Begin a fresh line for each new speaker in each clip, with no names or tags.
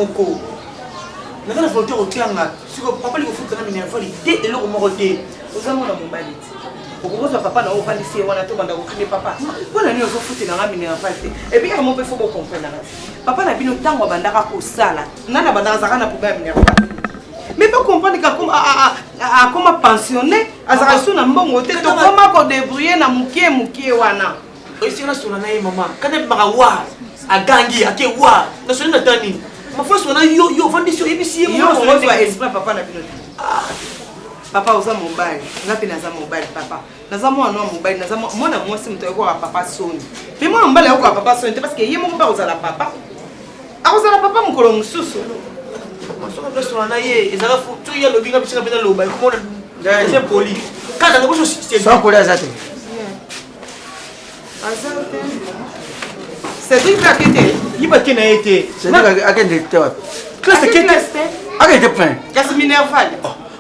moko. Na kana volonté otianga. Siko papa li ko futa na minera fali te eloko moko te.
Ozamo na mobali. Okokoza papa na ofandisi wana to banda ko kine papa. Bona ni ozo futa na minera fali. Et puis comment peut faut comprendre na. Papa na bino tango bandaka ko sala. Nana bandaka zaka na problème minera fali. Mais pas comprendre que comme pensionné, azaka suna mbongo te to koma ko débrouiller na mukie wana.
Esi na sona na ye mama. Kana bagawa. Agangi ake wa. Na sona tani. Ma foi sona yo fandisi ebisi
yo mo zo esprit papa na bino. Papa oza mobile. Ngapi naza mobile papa. Naza mwana wa mobile, naza mwana mwasi mto ko papa soni. Mais moi mbala ko papa soni parce que yemo ba ozala papa. Akozala papa mukolo mususu.
Masoko restaurant na ye ezala tu ya lobinga bisika pena loba ko na c'est poli. Kada na boso c'est
sans poli azate.
Azate. C'est lui qui a quitté.
Il va qui n'a été.
C'est lui qui a quitté.
Classe qui
a quitté plein.
Qu'est-ce minerval.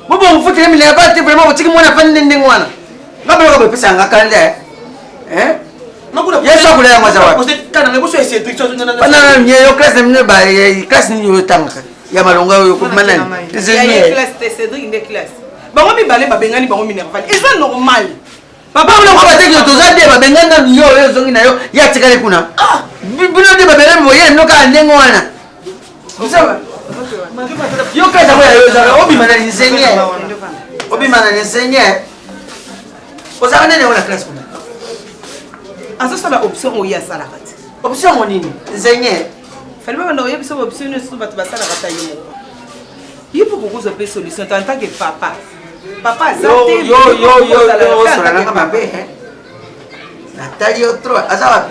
Bon vous faites minerval tu vraiment tu moi na fan ndenge wana. Ngaba ko pesa ngakande. Hein? Yeso kule ya mazawa.
Parce que kana na boso c'est truc chose na.
Pana nyeyo classe mine ba classe ni yo tanga. Ya malonga yo ko manani.
C'est classe c'est Cédric de classe. Bango mibale babengani bango minerval. Et ça normal.
Papa on va dire que toza de babengana yo zongi na yo ya tikale kuna. Ah, bino de babengana moye noka ndengo wana. Sawa. Yo kaza kwa yo zara obi mana nsenye. Obi mana nsenye. Oza nene ona classe kuna.
Asa sala option oya sala kati.
Option monini? Nsenye.
Fallait pas ndauye biso option ne so batu basala kata yemo. Yipo kukuza pe solution en tant que papa. Papa azate
yo sala na kama be hein. Natali otro azawa.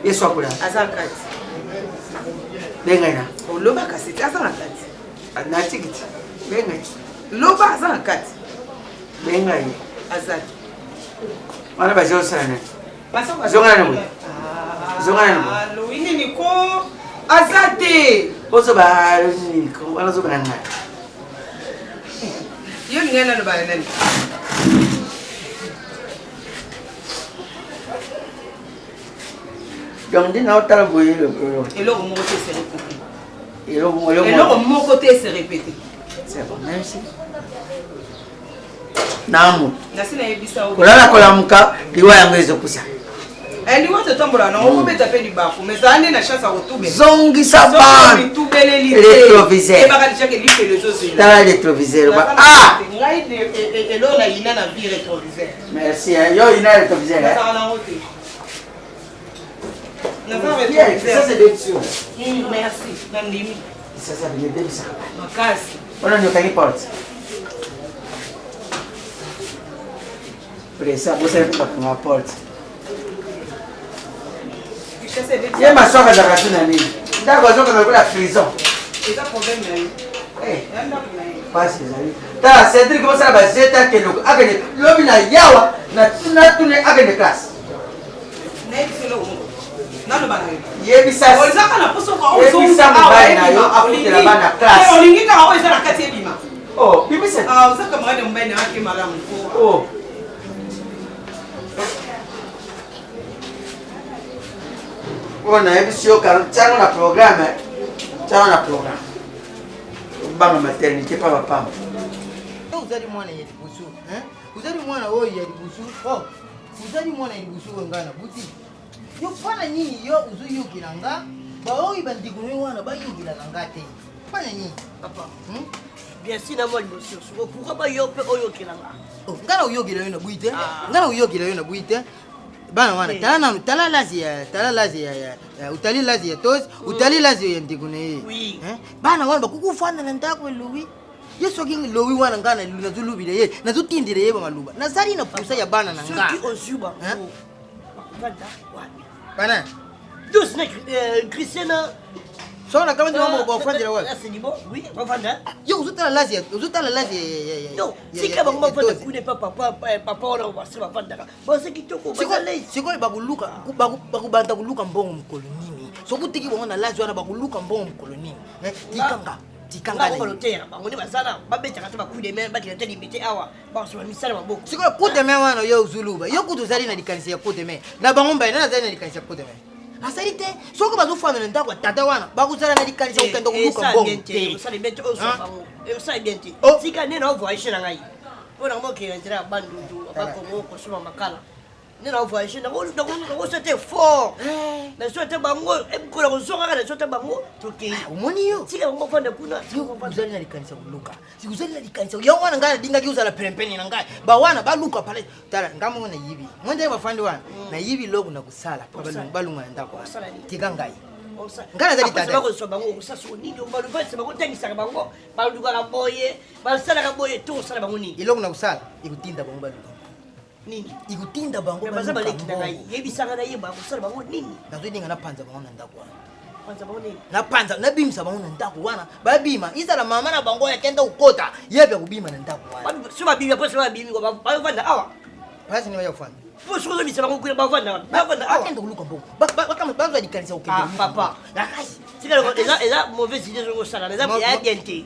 Yeso akula.
Azakati.
Bengaina.
Oloba kasiti azakati.
Na tikiti. Bengaina.
Loba azakati.
Bengaina.
Azaki.
Wana bazo sala na.
Basoko
zongana na. Zongana na.
Alo ini niko azate.
Ozo ba ni ko wana zo bananga.
Yo ngena no ba nene.
Donc dis na otala boye le
Eloko moko te se répéter.
Eloko
moko te se répéter.
C'est bon, merci. Namu.
Nasina yebisa o.
Kolala kolamuka liwa yango ezokusa.
Ndi wote tombola na okobeta pe libafu mais ça ane na chance à retrouver.
Zongisa ba. Rétroviseur.
Et baka déjà que li fait les autres.
Tala rétroviseur. Ah.
Ngai de elo na ina na vie rétroviseur.
Merci. Yo ina rétroviseur.
Ça na route.
Ça c'est des choses.
Merci. Nandimi.
Ça bien bien ça.
Makasi.
On a une porte. Pressa, você vai com a porta. E a sogra da Catina ali? Dá agora joga na prison.
Esse problema aí.
Passa aí. Tá, Cedric você vai fazer tá que logo. Aquele logo na yawa na tune aquele classe.
Nem se lo. Não vai.
E bisa.
Olha kana poso ko
o zo vai na yo afutela bana classe.
Olingi ka o ezala kati ebima.
Oh, bimisa.
Ah, usaka mwana mbene wake malamu.
Oh. On a vu sur le programme. Bama maternité pas papa.
Vous allez moi na yelibusu, hein? Vous allez moi na o yelibusu. Oh. Vous allez moi na yelibusu ngana buti. Yo fana nyinyi yo uzu yukilanga. Ba o ibandikume wana ba yukilanga ngate. Fana nyinyi papa.
Bien sûr d'abord monsieur. Pourquoi pas yo pe o yukilanga?
Oh, ngana uyokila yo na buite. Ngana uyokila yo na buite. Bana wana tala lazi ya utali lazi ya tos utali lazi ya ndigune
eh
bana wana bakukufana na ndako Louis yeso kingi Louis wana ngana nazulubile ye nazutindire ye bamaluba nazali na pusa ya bana na nga
ceux qui ozuba bakuvanda wapi
bana
tous ne Christiana
sona kama ndio mambo kwa kufanya wapi
c'est bon oui bavanda
yo uzutala lazi ya
non si kama bavanda kune papa ona basi bavanda basi kitoko bazalei
siko bakubanda kuluka mbongo mkolonini sokutiki bona lazi wana bakuluka mbongo mkolonini tikanga
na volontaire bangone bazala babeta kata bakude même bakina teli bete awa baso misala maboko
siko kute me wana yo uzuluba yo kutuzali na likanisa ya kute me na bango mbaye na zali na likanisa ya kute me asali te soki bazofanda na ndako ya tata wana bakuzala na likanisa kokende koluka bongo te
osali bien te tika nde na ovoyage na ngai mpona mokele nzela ya bandundu bakongo kosoma makala nde na ovoyage nakosete fort nasote bango ekola kozongaka nasote bango tokei
omoni yo
tika bango fanda kuna
uzali na likanisa koluka sikuzali na likanisa yango wana ngai nadingaki ozala pempeni na ngai bawana baluka pale tala ngamongo na yibi mwende bafandi wana na yibi loko na kusala balunga na ndako tika ngai ngai nazali tata
bango kosaso nini baluvasi bakotangisaka bango balukaka boye basalaka boye to osala bango nini
eloko na kusala ekutinda bango baluka
nini
ikutinda bango
baza baleki na ngai yebisanga na yeba kosala bango nini
nazolinga napanza bango na ndako wana
panza bango nini
napanza nabimisa bango na ndako wana babima izala mama na bango yakenda kokota yebe kobima na ndako wana
so babimi po so babimi bavanda awa
pasi ni baya kufanda
po so kozobisa bango kuna bavanda awa
akenda koluka bongo bazwa likanisa kokende
papa eza mauvaise idée zokosala eza bien te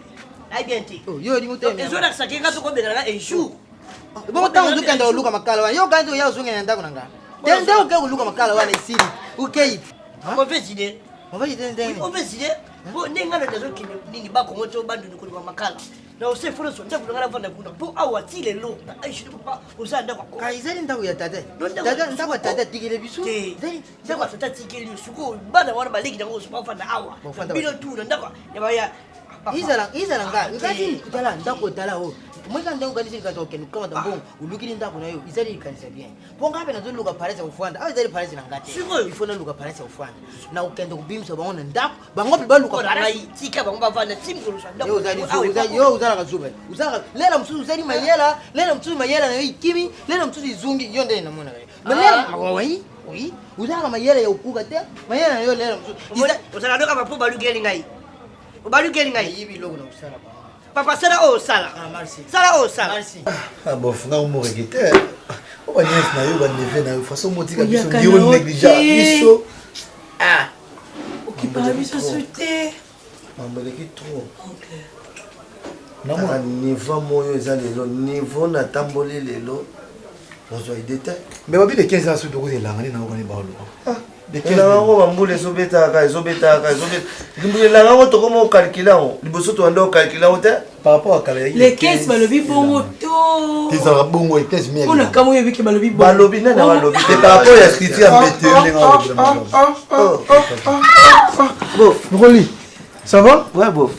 bien te
yo olingo te
ezolakisa kenga mpe kobengana un jour
bongo ntango ozokenda koluka makala wana yo kanzi oya ozongena na ndako na ngai te nde okei koluka makala wana esili okei
mauvaise idée
mavaitendenge
mauvaise idée po ndenge ngana nazokende nini bakongo to bandundu koluka makala na ose foloso ndako nanga navanda kuna mpo awa ti lelo na aishini papa osala ndako
ezali ndako ya tata ndako ya tata atikele biso
ndako atata tikeli suko bana wana baleki nango oso bafanda awa bino tu na ndako yabaya
izala ngai ngati tala ndako tala o mweka ndango kanisa likanisa okende kukamata mbongo ulukili ndako na yo izali likanisa bien mpo ngape nazoluka parese ya kufanda awa izali parese na ngate ifo naluka parese ya kufanda na okende kubimisa bango na ndako bango mpe baluka
tika bango bavanda timkolosa
yo uzalaka zuba lela mosusu uzali mayela lela mosusu mayela na yo ikimi lela mosusu izungi yo ndeni namona lela oui uzalaka mayela ya okuka te mayela na yo lela mosusu
osala ndoka bapo balukeli ngai obalukeli ngai
yibi loko na kusala
papa sala oyo osala sala oyo osala
bofunga omoreki te o banyesi na yo baneve na yo façon motika biso ndiro négligea biso
okipaka biso so te
mambo eleki trop namona niveau moyo eza lelo niveau natamboli lelo ozwa ide te
mais babile 15 ans soki okozelanga nde naokani baoluka
elanga yango bambula ezobetaka limbulelanga yango tokoma okalkule yango liboso toanda okalkule yango te
par rapport à kala
les 15 balobi bongo to
tezalaka bongo 15 mille
mpona kama oyebiki balobi bongo
balobi nani balobi
te par rapport ya scripture ya mbete
bof
Roli, ça va?
ouais bof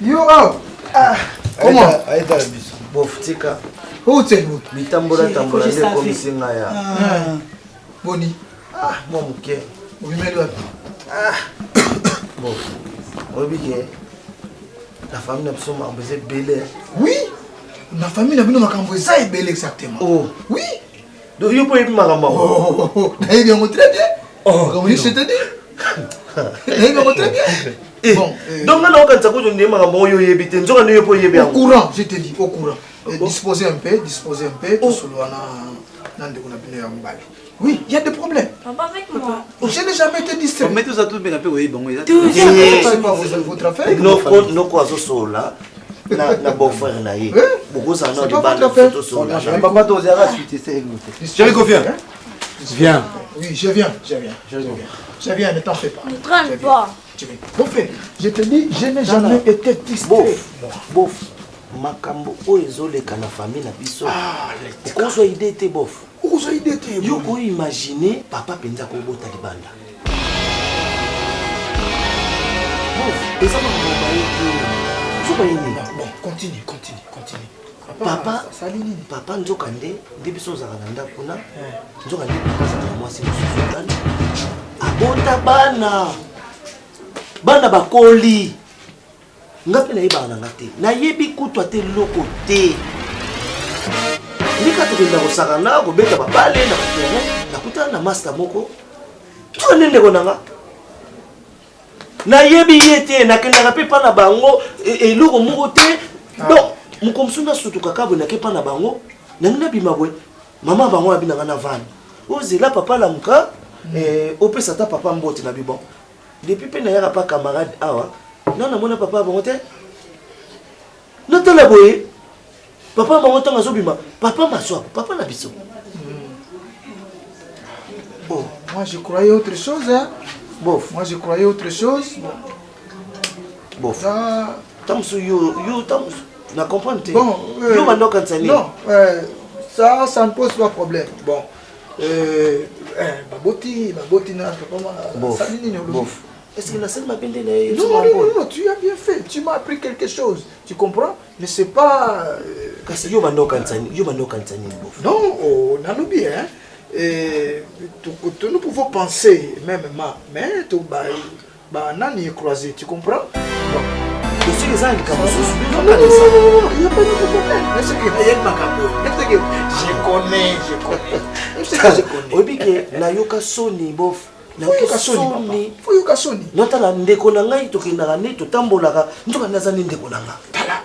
Yo comment?
ayetala biso bof tika
Où tu es bon?
bitambola tambola nde komisi ngai ya
Boni,
mwa moke
obimeli wapi?
bof oyebi ke la famille na biso makambo eza ebele
Oui, na famille na bino makambo eza ebele exactement.
oh
Oui.
donc yo mpo oyebi makambo yango
nayebi yango très bien. Makambo nini c'est-à-dire? Nayebi yango très bien. Bon,
donc nga naokanisa kutu nde makambo oyo oyebi te nzoka nde yo mpo oyebi
au
yango
courant, je te dis, au courant. Disposez un peu, tosoloa na ndeko na bino ya mobali. Oui, il y a des problèmes.
Papa, avec moi.
Je n'ai jamais été distrait.
Mais tout ça, tout bien, oui, bon,
C'est pas votre affaire.
noko azosola na beau-frère na ye bokozala na
C'est pas
libanda
votre affaire.
tosola
Papa, tu oseras suite, c'est
Chérie,
confiant. Viens.
Oui, je viens, ne t'en fais pas.
Ne traîne pas.
Bon fait, je te dis, je n'ai jamais été distrait.
bof makambo oyo ezoleka na famille na biso okozwa ide te bof
Okozwa ide te
yo koimagine papa mpenza kobota libanda bof eza makambo baye te sobayini
Bon, continue.
papa nzoka nde biso ozala na ndako kuna nzoka nde papa azala na mwasi mosusu tani abota bana bakoli nga mpe nayebaka na nga te nayebi kutwa te loko te ndika tokenda kosaka na kobeta babale na baterrain nakutana na master moko tio nde ndeko na nga nayebi ye te nakendaka mpe mpa na bango eloko moko te donc moko mosusu nasutukaka boye nake mpa na bango nangi nabima boye mama bango abinanga na vane ozela papa lamuka opesa ta papa mbote na bibon depuis mpe nayaka mpa camarade awa non namona papa bango te natala boye papa bango ntango azobima papa maswapo papa na biso
Moi, je croyais autre chose. Hein.
Bof.
Moi, je croyais autre chose.
Bof.
Ça...
Tamsu, yo, tamsu. Na comprendre.
Bon,
yo, maintenant, quand ça n'est.
non, ça ne pose pas problème. Bon. Baboti,
Bof. Bof. Est-ce que la scène m'a bien donné?
Non, tu as bien fait. Tu m'as appris quelque chose. Tu comprends? Mais c'est pas...
Yo, maintenant, quand ça n'est. Yo, maintenant, quand ça n'est.
Non, on a oublié. Hein. Nous pouvons penser, même, mais tout, nani est croisé. Tu comprends? Bon.
Je suis les angles,
non, il n'y a pas de problème. Est-ce que je connais. Est-ce que je connais?
Oui, que Nayoka Sony, bof.
Nayoka Sony. Nayoka Sony.
Notala ndeko na ngai tokendaka ne totambolaka nzoka nazani ndeko na nga.
Tala.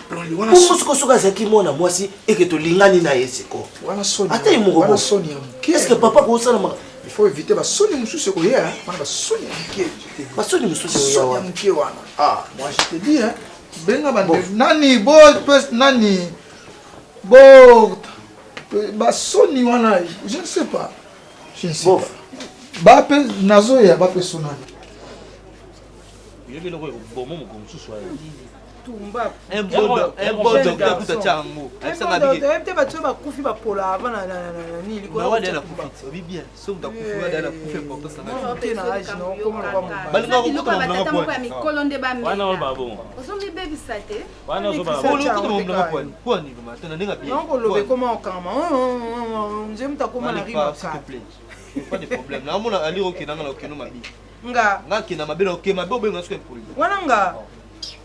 Pour ce soka zaki mwana mwasi eke tolingani na yeseko.
Wana Sony.
Ata imoko bo. Est-ce que papa ko sala maka?
Il faut éviter ba Sony mususu ko ya, wana ba Sony mkie.
Ba Sony mususu ya wana.
Mkie wana. Ah, moi je te dis hein. Benga ba nani bo nani bo ba Sony wana, je ne sais pas. Je ne sais pas. Ba pe nazo ya ba pe sonani.
Yeke loko bomo mo komsusu ayo.
Tumba.
Un bon docteur tout à chango. Ça m'a dit.
Peut-être ba tu ba kufi ba pola avant na ni liko.
Ba wada la kufi. Obi bien. So da kufi wada la kufi pour ça na.
Tena age no comme le ba mo.
Balina ko ko mo
Tata moko ya mikolo nde bameka.
Wana ba bon.
Ozomibebisa te.
Wana ozoba. Ko lo ko mo na ko. Ko ni ko ma tena ninga bien.
Non ko lobe comment okama. Njem ta koma na rima ka.
Pas de problème. Na mona ali o kinanga na okino mabi.
Nga.
Nga kina mabe na okema bo benga sko empoli.
Wana nga.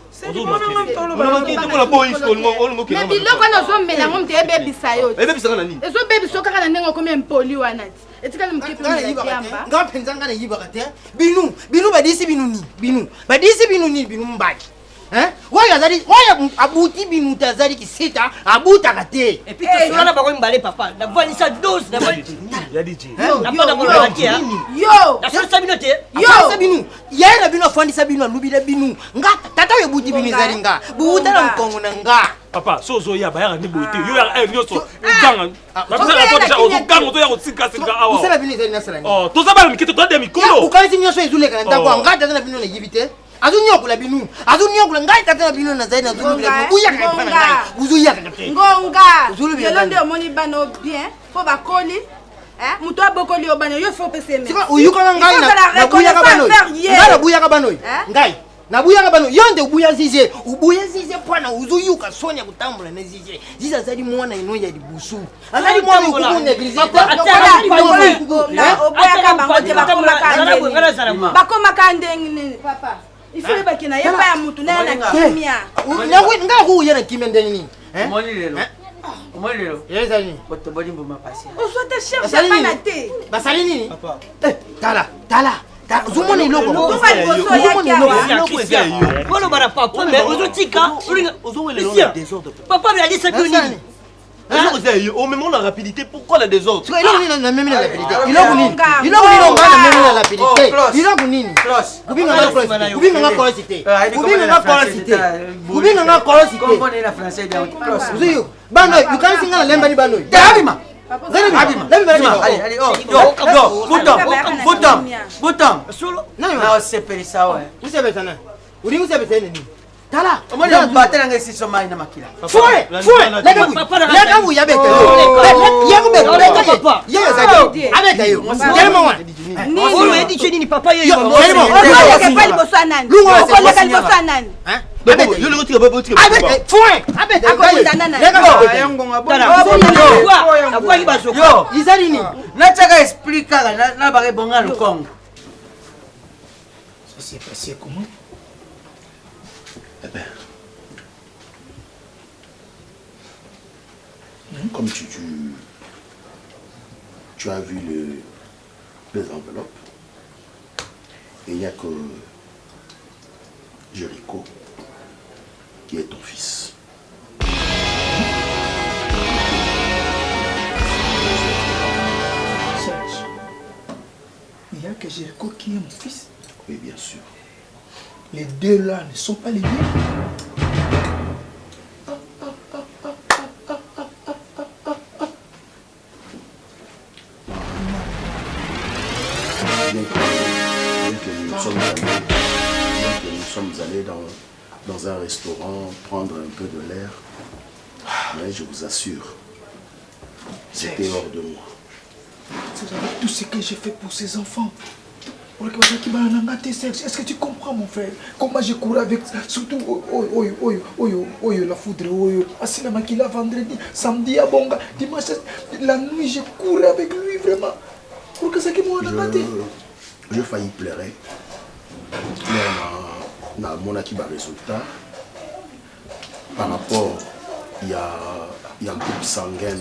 C'est du bon ngam tolo ba.
Ona kinto ko la boy sko ngo kinanga.
Mais biloko na ozomela ngom te ebebisa yo.
Ebebisa kana nini?
Ezobebisa kaka na ndenge okoma empoli wana ti. Etikali mkipi ngiyamba.
Nga penza ngana yibaka te. Binu badisi binu ni. Badisi binu ni binu mbaki. Hein? Waya zali, waya abuti binu tazali kisita, abuta kate.
Et puis tu vas pas mbale papa. Na voix ça dose, na voix.
Ya DJ.
Na pas na kia.
Yo.
Na sasa bino te.
Yo binu. Yena binu afandisa binu alubile binu. Nga tata yo buti binu zali nga. Buta na mkongo na nga.
Papa, so zo ya bayanga ni bote. Yo ya nyoso. Ganga. Babisa ko deja ozo ganga to ya ko tsika awa.
Usala binu zali nasala ni.
Oh, to zabala mikito to de mikolo.
Ukanzi nyoso ezuleka na ndako nga tata na binu na yibite. Azunyoku la binu. Azunyoku la ngai tata na binu na zaina azunyoku la. Uya ka pana ngai. Uzuya ka kate.
Ngonga. Yelo nde omoni bano bien. Fo bakoli. Muto abokoli obana yo fo pese me.
Sika uyuka na ngai na buya ka bano. Ngai na buya ka bano. Ngai. Na buya ka bano. Yonde ubuya zize. Ubuya zize pana uzuyuka Sonia kutambula na zize. Ziza zali mwana ino ya dibusu. Azali mwana ukunya grizita.
Oboya ka bango te bakoma kande. Bakoma kande nini papa. Ifole bakina yeba ya mutu na na kimia.
Nga ku yena kimia ndeni nini?
Moni lelo. Moni lelo.
Yeza nini?
Boto boli mbuma pasi.
Osote chef japana te.
Basali nini? Papa. Tala. Zumona iloko.
Mutunga liboso yaki awa.
Bolo bara papa mais ozotika.
Ozowele le désordre.
Papa me a dit ça que nini.
Au moment la rapidité, pourquoi le désordre?
Il a même la rapidité. Il a même la rapidité. Il a même
la français
Bano, you can't sing a lemba bano.
Abima. Allez, bouton. Non, c'est pas ça, ouais.
Vous savez ça, vous savez ça. Tala,
omoni batela ngai siso mai na makila.
Fouet, leka bu yabeka. Papa. Yeye zaki. Abeka yo. Tellement wa.
Ni olo edi cheni ni papa yo.
Okoleka pali bosa nani? Okoleka bosa nani?
Hein? Yo le retire babo tire.
Abeka, fouet. Abeka.
Leka bo. Yango ngabo.
Abwa kibazo.
Yo,
izali ni.
Na chaka explica na ba bonga le Congo.
Ça s'est passé comment?
Eh ben, comme tu as vu les enveloppes, et il n'y a que Jéricho qui est ton fils.
Serge, il n'y a que Jéricho qui est mon fils.
Oui, bien sûr.
Les deux là ne sont pas les miens.
dans un restaurant, prendre un peu de l'air. Mais je vous assure, c'était hors de moi.
C'est avec tout ce que j'ai fait pour ces enfants. Est-ce que tu comprends, mon frère? Comment j'ai couru avec, surtout la foudre, Asinama qui l'a vendredi, samedi à Bonga, dimanche, la nuit j'ai couru avec lui vraiment. Pour que ça qui m'a raté.
Je failli pleurer. Mais on a mon résultat. Par rapport, il y a un groupe sanguin.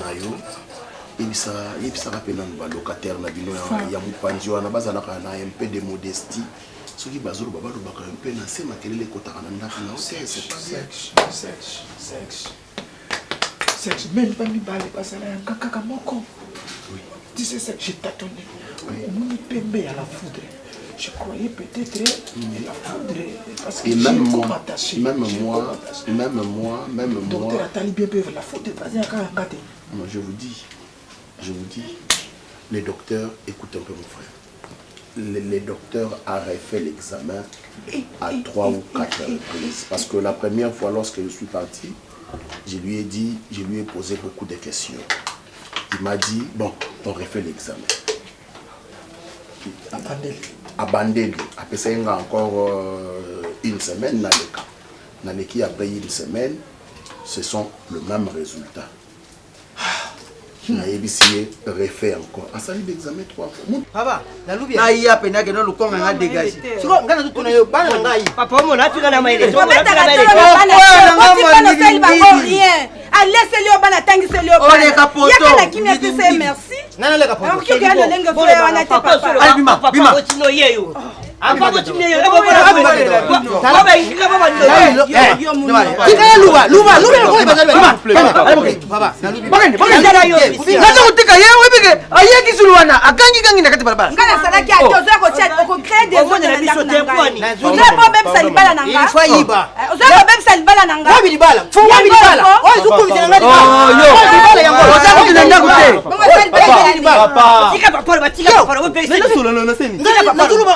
Et ça rappelle un locataire, il y a un peu de modestie. Ce qui est un peu
sexe. Même pas mi balé parce que un caca moko. Oui. Tu sais ça, j'ai tâtonné. On me pembe à la foudre. Je croyais peut-être la foudre parce que
même moi.
Docteur Atali bien peu la foudre vas-y à ngate.
Je vous dis, les docteurs, écoute un peu mon frère. Les docteurs avaient fait l'examen à 3 ou 4 reprises. Parce que la première fois, lorsque je suis parti, je lui ai posé beaucoup de questions. Il m'a dit, bon, on refait l'examen. Abandonné. Après ça, il y a encore une semaine dans le cas. Dans le cas, après une semaine, ce sont le même résultat. Il a refait encore. Ah, ça y est, l'examen 3 fois.
Papa, la loupe est à peine que nous le dégagé.
Papa, on a fait la main.
Laissez-le au bas, tangisez-le au bas. Il y a que la qui m'a fait merci. Non, non,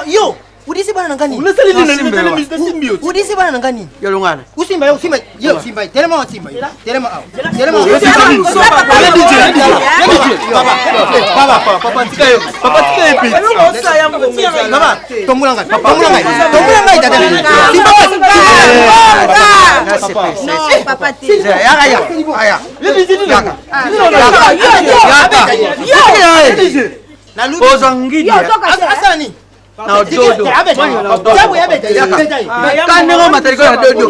yo udisi bana ngani udisi bana ngani
yolongana
usimba yo simba telema simba telema papa tika yo epi mama tomula ngai dada
Non, papa t'es.
Na dodo. Jabu ya beta. Kande ngo matariko ya dodo.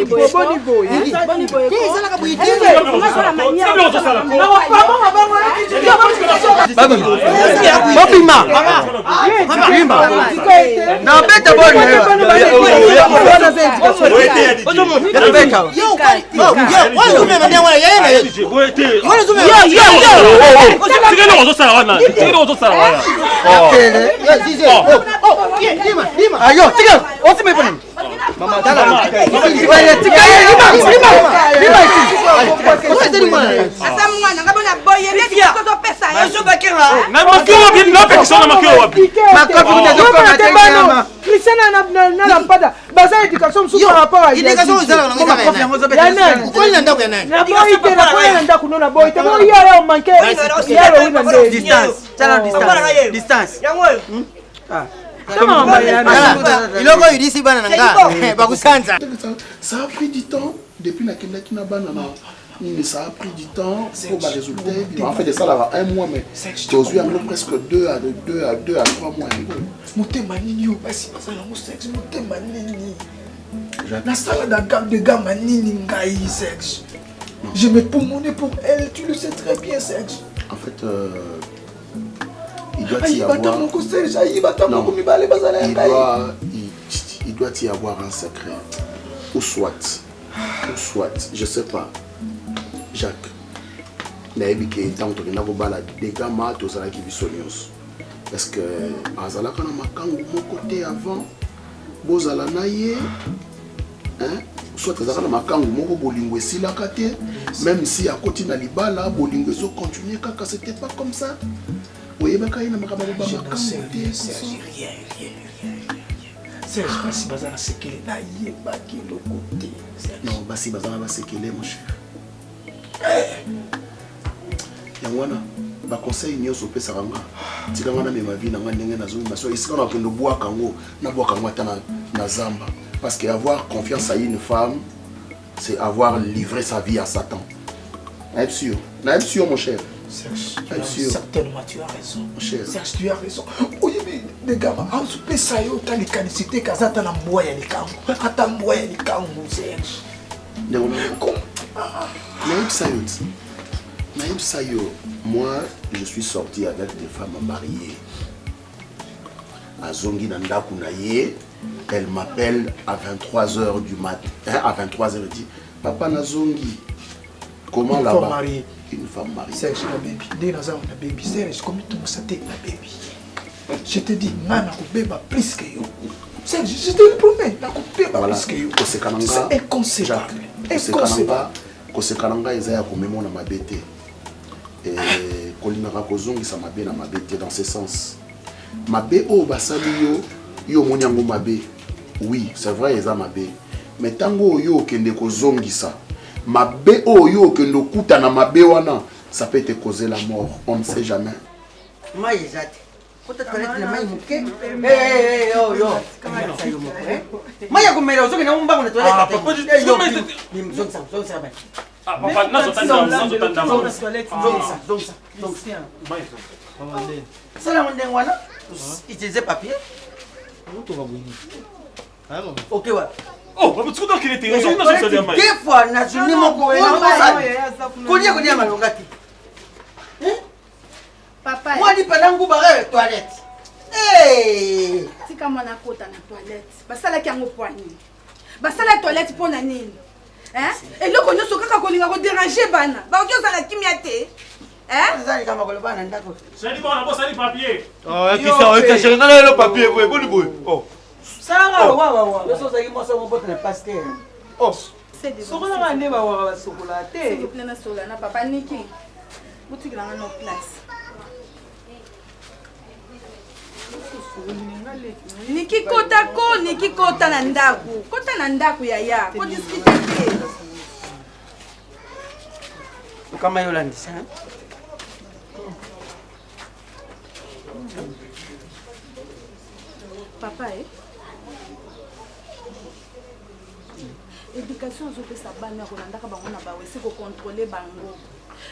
Bobima. Na beta boni. Ayo, tiga. Osi me pone. Mama, dala. Tiga lima.
Asa mwana ngabona boye neti koto pesa.
Aso bakira.
Na makio bien na pekisa na makio wapi?
Makafu kutoka na tengama.
Christiana na lampada. Baza education sous par rapport à
education zala na ngoma.
Ya nani?
Ukoli na ndako ya nani?
Na boy te na boy na ndako na boy te. Boy ya manke. Ya ro ina ndé.
Distance. Tala distance.
Yango.
Ah.
Iloko yudisi bana nanga bakusanza.
Ça a pris du temps depuis la Kina banana. Mais ça a pris du temps pour les résultats. En fait, ça là un mois, mais aujourd'hui, il y a presque 2 à 3 mois.
Motema nini yo basi basala mo sexe motema nini. La salle de gamme nini ngai sexe. Je me poumonais pour elle, tu le sais très bien sexe.
En fait, il doit y avoir. Il doit y avoir un secret. Ou soit, je sais pas. Jacques. Naïbike tant que n'a pas la dégâts mat aux ala qui visonios. Parce que azala kana makangu mon côté avant. Bozala naie. Hein? Soit azala makangu moko bolingo esila kate. Même si à côté na libala bolingo zo continuer kaka c'était pas comme ça. Oui, mais quand il y a un macabre, il y a un
Serge, pas si bazar, c'est qu'il a yé baki le côté.
Non, basi bazana basekele mon cher. Yangwana ba conseil nyonso pesa kanga. Tika ngana me ma vie na ngana ndenge na zumi maso isika na kendo bois kango na bois kango ata na zamba parce que avoir confiance à une femme c'est avoir livré sa vie à Satan. Naïf sûr mon cher.
Serge, certainement tu as raison.
Mon cher.
Serge, tu as raison. Oui, mais les gars, on se peut ça, yo, t'as les canicité, quand ça, t'as la moya, les kango. Attends, moya, les kango, Serge.
Naïf Sayo, moi, je suis sorti avec des femmes mariées. À Zongi Nandaku Naye, elle m'appelle à 23h du matin. À 23h, elle dit, Papa Nazongi, comment là-bas? Une femme mariée.
Serge, la baby. Dès la zone, la baby. Serge, comment tu me satais, la baby? Je te dis, nana, bébé, plus que yo. Serge, je te le promets, la bébé, plus que yo. C'est inconcevable. Inconcevable.
Kosekananga ezaya komemo na mabete. Et kolinaka kozongisa mabe na mabete dans ce sens. Mabe o basali yo monyango mabe. Oui, c'est vrai eza mabe. Mais tango yo kende kozongisa mabe oyo kendo kuta na mabe wana, ça peut te causer la mort, on ne sait jamais.
Maïzate. Kota toilette na mai muke. Yo. Maya kumela uzoke na umba kuna toilette.
Ah, papa, Ah, papa, nazo tanda.
Sala monde ngwana. Utiliser papier. OK wa.
Oh, papa, tu dois qu'il était. Ils ont nazo tanda mai.
Deux fois na journée moko. Kolia malonga ti.
Papa.
Moi di panangu bare toilette. Eh!
Tika mwana kota na toilette. Basala ki yango poignet. Basala toilette pour na nini? Hein? Et loko nyoso kaka kolinga ko déranger bana. Ba okyo sala kimia te. Hein?
Zali kama koloba na ndako.
Sali bona bossa li papier.
Oh, qui ça on t'a na le papier boy, boy. Oh.
Sala wa. Yo so zaki mo so mo bote na pasteur.
Oh.
C'est des.
Soko na ngane ba wa sokola te.
S'il vous plaît na sola na papa Niki. Boutique la na place. Niki kota na ndaku. Kota na ndaku ya. Ko discuter te.
Kama Yolandi ça.
Papa éducation azopesa bana kolandaka bango na bawese kocontrôler bango.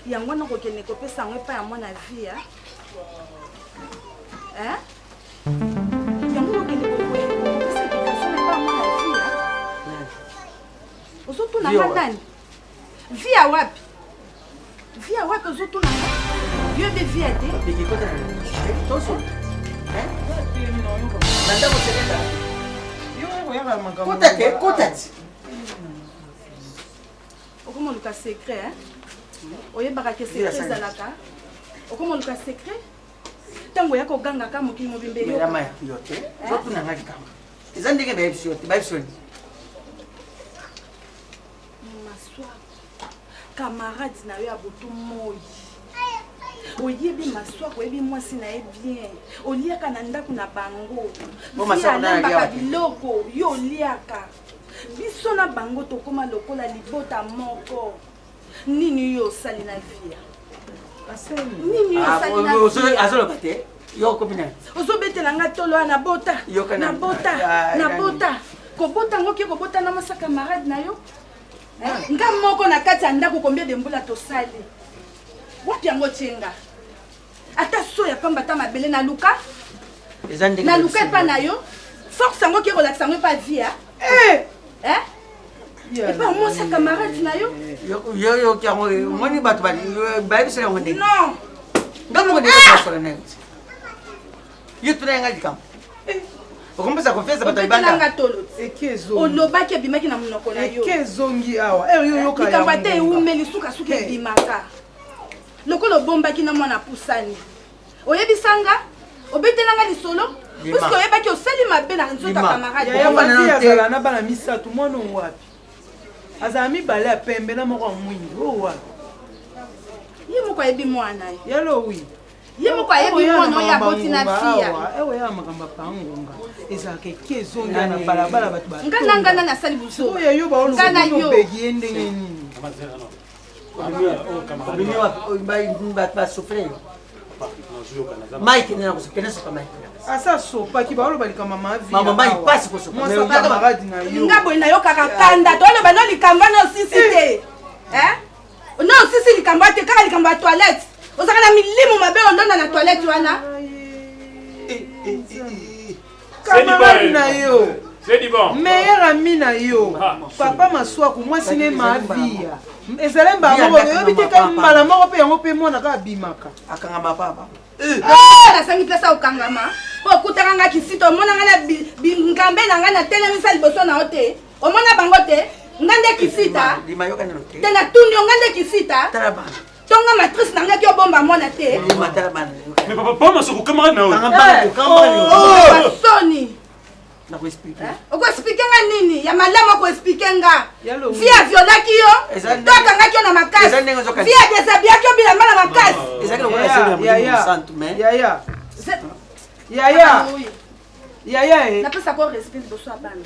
Yango na kokende kopesa yango epai ya mwana vie. Hein? Yango kokende kopesa éducation epai ya mwana vie. Ozotuna ngandani? Vie wapi? Vie wapi ozotuna ngandani? Yo be vie te?
Bikikota na toso. Hein? Nanda ko selenda.
Yo ya makambo.
Kota.
Comment le cas secret, hein? Oye baraka secret zalaka. Comment le cas secret? Tango yako ganga kama kimo bimbe yo.
Mama yote. Zote na ngaki kama. Izandike ba episode, ba episode.
Maswa. Camarade na yo aboto moyi. Oyebi maswa ko yebi mwasi na ye bien. Oliaka na ndaku na bango.
Bo maswa na ya
biloko yo liaka. Biso na bango tokoma lokola libota moko. Nini yo sali na via? Nini yo sali na via?
Azolo bate. Yo kopina.
Ozo betela nga tolo na bota. Na bota. Ko bota ngoki ko bota na masa camarade na yo. Nga moko na kati ya ndako combien de mbula to sali. Wapi yango chenga? Ata so ya pamba ta mabele na luka? Na luka pa na yo. Force yango ki ko la sango pa via. Hein? Et pas moi sa camarade na yo.
Yo ki yango moni batu ba ba se yango ndenge.
Non.
Ngamo ko ndenge ko na. Yo tuna nga dikam. Okompesa konfiance batu ibanda.
Nga tolo.
Ekezo.
Olobaki ebimaki na munoko na yo.
Ekezongi awa. Yo ka ya.
Likamba te umeli suka ebimaka. Lokolo bombaki na mwana pusani. Oyebisanga? Obetelanga lisolo? Puisque oyebaki osali mabe na nzoto camarade.
Ya bana azala na bana misatu mwana wapi? Azala mibale ya pembe na moko mwingi. Oh wapi?
Ye moko yebi mwana.
Yalo oui.
ye moko ayebi mwana oyo aboti na fia
ewe ya makambo pangonga ezalaka ekezonga na balabala bato
ngana nasali buso
oyo yo baolongana obeki ye ndenge nini
Mike nena kusukena soka Mike.
Asa sopa ki baolo balika mama vi.
Mama Mike passe ko sopa.
Moi sopa camarade na yo.
Ngabo na yo kaka kanda tolo bano likamba no sisite. No sisi likamba te kaka likamba toilette. Osaka na milimu mabe ondona na toilette wana.
Camarade na yo.
C'est du bon.
Meilleur ami na yo. Papa maswa ko moi sine ma vie. Ezalemba ngo yo biteka mbala moko pe yango pe mona ka bimaka.
Akanga papa.
La sangi pesa okangama. Po kutaranga kisito mona ngana bingambe na ngana telemisa liboso na ote. Omona bango te. Ngande kisita.
Limayoka na lote.
Tena tunyo ngande kisita.
Tarabana.
Tonga matrice nanga ki obomba mona te.
Tarabana.
Mais papa masoko camarade na.
Oh, Sony.
Na ko expliquer.
Oko expliquer nga nini? Ya malama ko expliquer nga. Via violaki yo. Toka nga kyo na makasi. Via desabia kyo bila mala makasi.
Ezaki ko na sema santo mais.
Yaya.
Na pesa ko respect boso abana.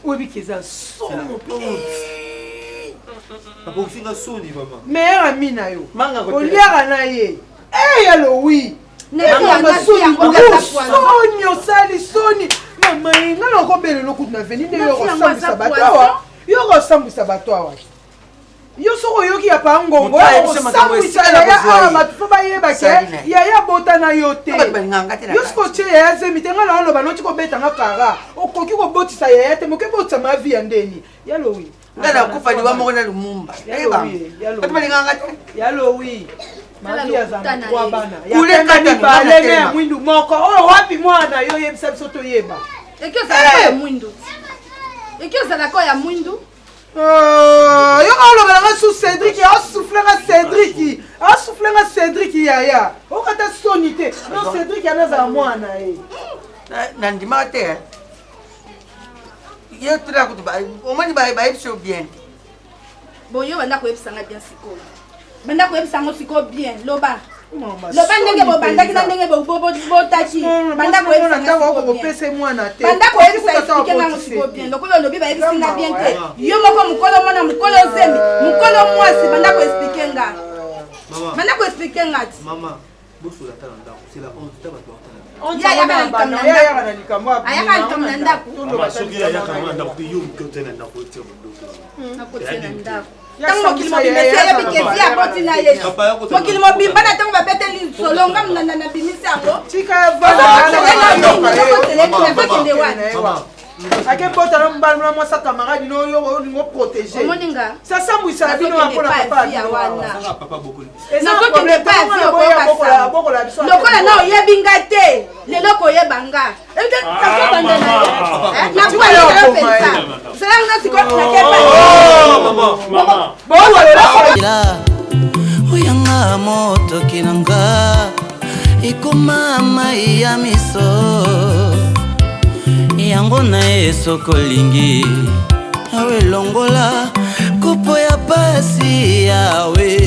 Obi keza somo.
Papa usinga soni mama.
Meilleur ami na yo. Oliaka na ye. Yalo oui. Soni osali soni mama nga na kobele lokutu na veni nde yo kosambwisa bato awa yo kosambwisa bato awa yo soko yoki ya pangongo kosambwisa yaya awa bato po bayeba ke yaya bota na yo te yo soko tie yaya zemi te nga na oloba noti kobetanga kara okoki kobotisa yaya te moke botisa mavi ya ndeni yalowi
nga na kufa liwa moko na lumumba
yalowi Maria zana kwa bana. Kule kati balene ya mwindu moko. Oh wapi mwana yo yebisa biso to yeba.
Ekyo zala ko ya mwindu. Ekyo zala ko ya mwindu.
Yo alo bana su Cedric ya souffler nga Cedric yaya. O kata sonité. Non Cedric ya naza mwana
na ndima te. Yo tira kutuba. Omani ba yebisa bien.
Bon yo banda ko yebisa nga bien siko. Banda ko yebisa ngo siko bien loba ndenge bo banda kina ndenge bo taki banda ko yebisa
nga ko pese mwana te
banda ko yebisa expliquer nga siko bien lokolo lobi ba yebisa nga bien te yo moko mukolo mona mukolo zembi mukolo mwasi banda ko expliquer nga banda ko expliquer nga
mama bosu la tala ndako c'est la honte ba to
ya kana likambo ayaka likambo ndako
soki ya kana ndako te yo mkote na ndako te
ndako tango mokili mobimba esi ayebi ke vi aboti na ye mokili mobimba na ntango babeteli solonga munana na bimisi yango okende wana
ake bota na mbala na mwasa camarade no yo olingo protéger
omoninga
sasa mbwisa bino apona papa
nakokende pa vi okoyokasa lokola na oyebi nga te lelo koyeba nga
oyanga motoki na nga ekoma mai ya miso yango na ye soko olingi awe longola kopo ya pasi yawe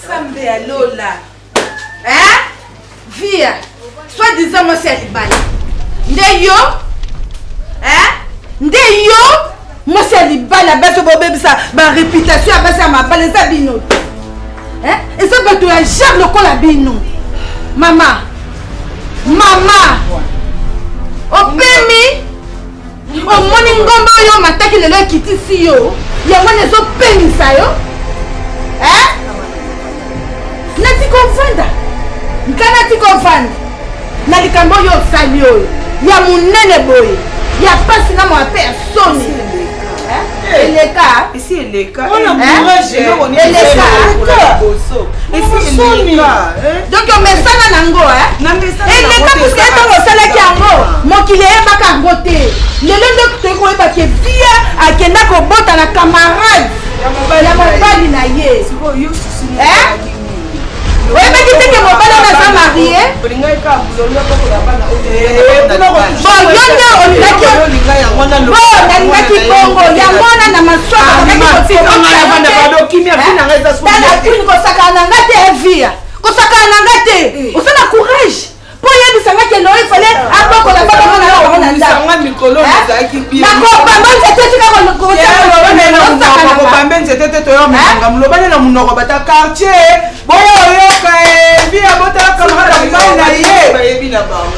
sambe ya lola via soit disant moi c'est libala nde yo moi c'est libala baso bobebisa ba réputation ya basa mabala eza bino eza bato ya genre lokola bino mama opemi omoni ngomba oyo mataki lelo ekitisi yo yango nezopemisa yo nati kovanda nkana ti kovanda na likambo oyo osali oyo ya monene boye ya pasi na mwa pe ya soni eleka donc omesana nango eleka puske ntango osalaki yango mokili eyebaka yango te lelo nde toyi koyebake via akenda kobota na camarade ya mobali na ye oyebaki teke mobali naza marie nalingaki bongo yango wana na maswaka te osala courage po yebisanga ke no ifale abokola bana na bango na ndako
mikolo ezalaki bien
nakopamba nzete
tikakopamba nzete te toyomenanga mulobane na munoko bata quartier boyo oyoka ebi abotala camarade mai na ye bayebi na bango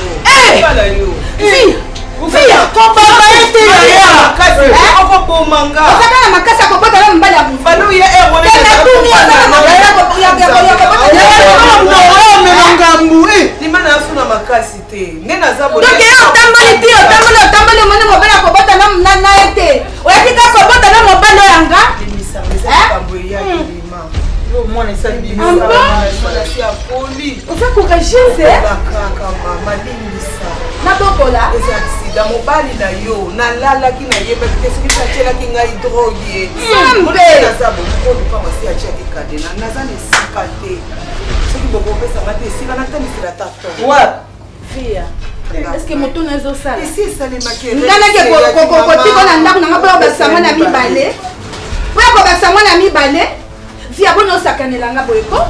Fia, kobamba ete ya makasi okobomanga osaka na makasi akobota na mbali ya mfalo ye erone na tuni osaka na ngambu limana asuna makasi te ngena zabo donc yo tambali mwana mobala akobota na ete oyakika akobota na mobala yanga mwana esali mwana si apoli oza courageuse nabokola ezakisida mobali na yo nalalaki nayebaki te soki tatielaki ngai droge naza bomokoluka masi atiaki kadena naza na esika te soki bokopesanga te esika natamisela tato
fia eske motuna ezosala
esi esalemaki
nganaki kokotiko na ndako nanga mpoya kobakisanga na mibale mpoya kobakisanga na mibale fia boni osakanelanga boyeko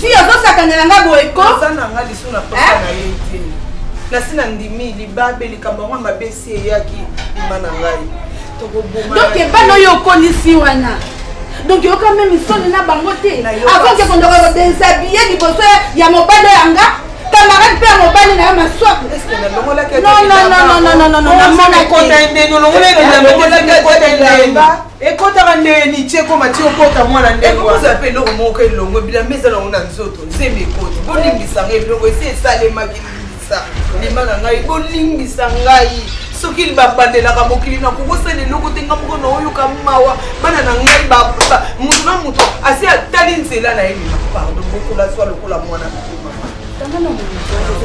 fia ozosakanelanga boyeko
aza nanga liso na posa na ye te nasi na ndimi libabe likambo yango mabesi eyaki lima na ngai
donc ebana oyo okolisi wana donc yoka me misoni na bango te avant ke kondoko kodesabille liboso ya mobali yanga camarade mpe ya mobali na yo maswaku
ekotaka ndeni tie koma ti okota mwana ndeoza mpe eloko moko elongo bilamba eza nango na nzoto nzembe ekoti bolimbisanga elongo esi esalemaki lima na ngai bolimbisa ngai soki babandelaka mokili na kokosala eloko te nga moko na oyoka mawa bana na ngai mutu na mutu asi atali nzela na ye lima pardon bokola swa lokola mwana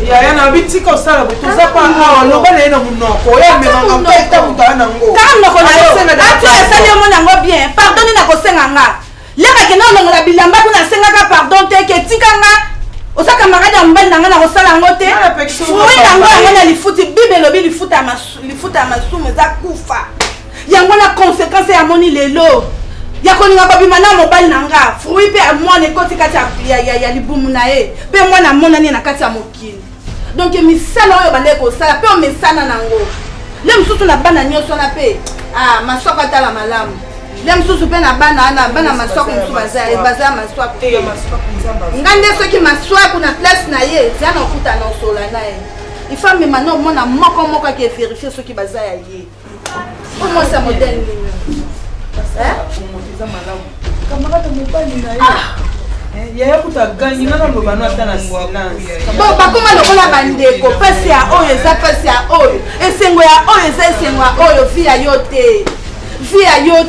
yaya na bitika osala boye toza pa awa loba na ye na monoko oyo amemanga mpo eta moto aya nango
kaka monoko na yo ati esali omo nango bien pardoni na kosenga nga lekake na olongola bilamba kuna asengaka pardon te ke etikanga osa camarade ya mobali na nga na kosala yango te fui nango yango na lifuti bible elobi lifuta ya masumu eza kufa yango na conséquence ya moni lelo ya koninga kobima na mobali na nga fui mpe mwana ekoti kati ya libumu na ye mpe mwana amonani na kati ya mokili donc misala oyo bandeki kosala mpe omesana nango le mosusu na bana nyonso wana mpe maswako atala malamu le mosusu mpe na bana maswako mosusu baza ya maswako nga nde soki maswako na place na ye zya na okuta na osola na ye ifa mema na omona moko ake verifie soki baza ya ye omosa modele nini
camarade mobali na ye yaya kuta gangi nga nalobano ata na silence
bon bakoma lokola bandeko mpasi ya oyo eza mpasi ya oyo esengo ya oyo eza esengo ya oyo vi ya yo te vi ya yo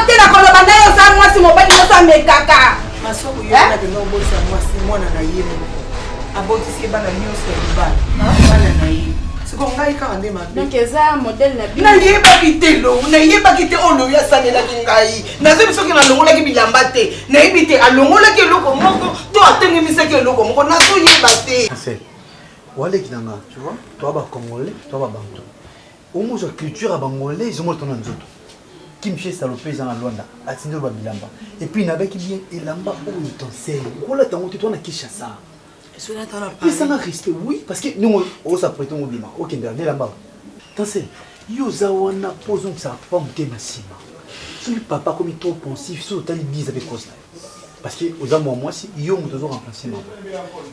te nakoloba na yo oza mwasi mobali nyonso amekaka
masoko yonabenga obotisa mwasi mwana na ye abotisi ye bana nyonso ya libala bana na ye siko ngai kaka nde mabe
donc eza modele na bino
nayebaki te oyo yasalelaki ngai nazebi soki nalongolaki bilamba te nayebi te alongolaki eloko moko to atengemisaki eloko moko nazoyeba te
waleki nanga tu vois toi bacongolais toi babantu omozwa culture ya bangolais ezomona tona nzoto kimfie salope eza na lwanda atindelo babilamba epuis nabaki bien elamba oyo tonsele okolata yango te twana kishasa pesanga respect oui parce que ningo osaprete ngo bima okendela nelamba tonsele yo oza wana mpo ozongisaka papa motema nsima soki papa akomi trop pensif so otali biza mpe cause na ye parce que oza mwa mwasi yo moto ozoremplace mama